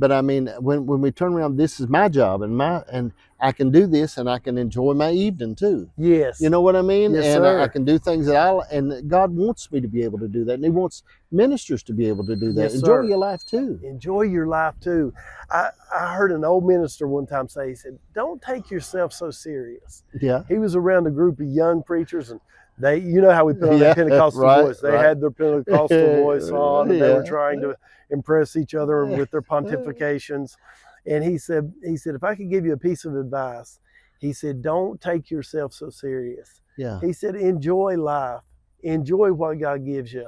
But I mean, when we turn around, this is my job, and I can do this, and I can enjoy my evening too. Yes. You know what I mean? Yes, and sir. I can do things and God wants me to be able to do that, and He wants ministers to be able to do that. Yes, Enjoy sir. your life too. Enjoy your life too. I heard an old minister one time say, he said, "Don't take yourself so serious." Yeah. He was around a group of young preachers, and they, you know how we put on that Pentecostal voice. They had their Pentecostal voice on, and they were trying to impress each other with their pontifications. And he said, if I could give you a piece of advice, he said, don't take yourself so serious. Yeah. He said, enjoy life, enjoy what God gives you.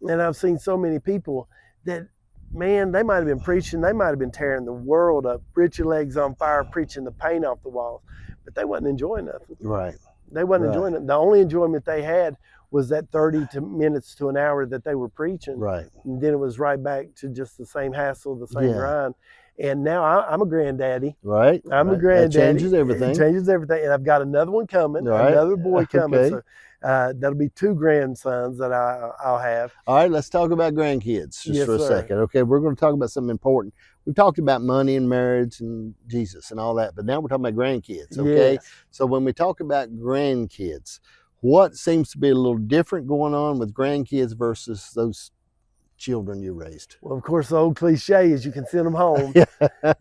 And I've seen so many people that, man, they might have been preaching, they might have been tearing the world up, Richard legs on fire, preaching the paint off the walls, but they wasn't enjoying nothing. Right. They wasn't enjoying it. The only enjoyment they had was that 30 minutes to an hour that they were preaching. Right. And then it was right back to just the same hassle, the same grind. And now I'm a granddaddy. Right. I'm a granddaddy. That changes everything. It changes everything. And I've got another one coming, another boy coming. Okay. So that'll be 2 grandsons that I'll have. All right, let's talk about grandkids just for a second. Okay, we're going to talk about something important. We've talked about money and marriage and Jesus and all that, but now we're talking about grandkids, okay? Yes. So when we talk about grandkids, what seems to be a little different going on with grandkids versus those children you raised? Well, of course, the old cliche is you can send them home,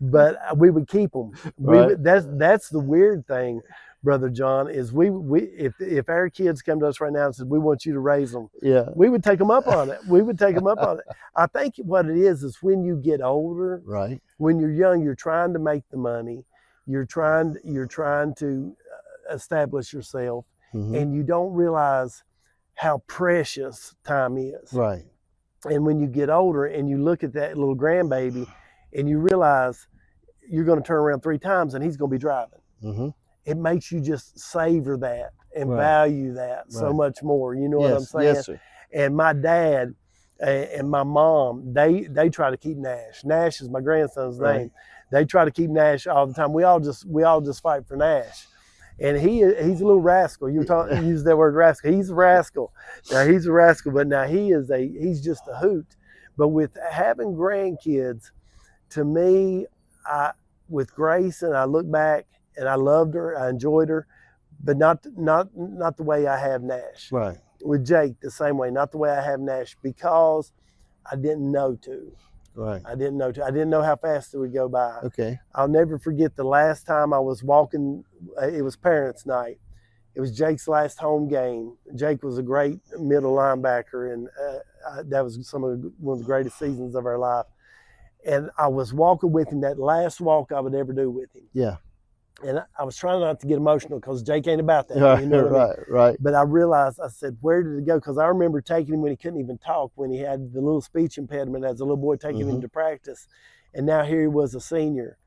but we would keep them. That's the weird thing, Brother John, is if our kids come to us right now and said, we want you to raise them, we would take them up on it. We would take them up on it. I think what it is when you get older, right? When you're young, you're trying to make the money, you're trying to establish yourself, and you don't realize how precious time is. Right. And when you get older and you look at that little grandbaby and you realize you're going to turn around 3 times and he's going to be driving. It makes you just savor that and value that so much more. You know what I'm saying? Yes, sir. And my dad and my mom, they try to keep Nash. Nash is my grandson's name. They try to keep Nash all the time. We all just fight for Nash. And he's a little rascal. You use that word rascal. He's a rascal. Now he's a rascal, but now he's just a hoot. But with having grandkids, to me, with Grace, and I look back and I loved her, I enjoyed her, but not the way I have Nash. Right. With Jake, the same way, not the way I have Nash, because I didn't know to. Right. I didn't know how fast it would go by. Okay. I'll never forget the last time I was walking. It was parents' night. It was Jake's last home game. Jake was a great middle linebacker, and that was one of the greatest seasons of our life. And I was walking with him, that last walk I would ever do with him. Yeah. And I was trying not to get emotional because Jake ain't about that. You know what I mean? Right. But I realized, I said, where did it go? Because I remember taking him when he couldn't even talk, when he had the little speech impediment as a little boy, taking him to practice. And now here he was a senior.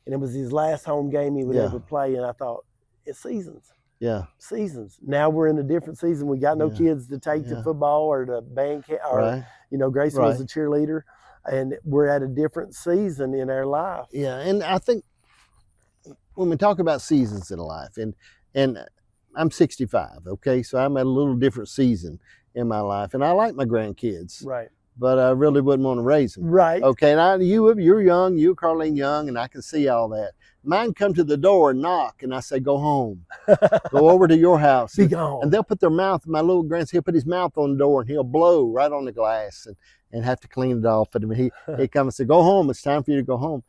And it was his last home game he would ever play. And I thought, it's seasons. Yeah. Seasons. Now we're in a different season. We got no kids to take to football or to band camp. Or, Grayson was a cheerleader. And we're at a different season in our life. Yeah. And I think, when we talk about seasons in life, and I'm 65, okay, so I'm at a little different season in my life, and I like my grandkids, right? But I really wouldn't want to raise them, right? Okay, and you're young, you're Carlene young, and I can see all that. Mine come to the door and knock, and I say, go home, go over to your house, be gone, and they'll put their mouth. My little grandson, he'll put his mouth on the door, and he'll blow right on the glass, and have to clean it off. And he comes and say, go home. It's time for you to go home.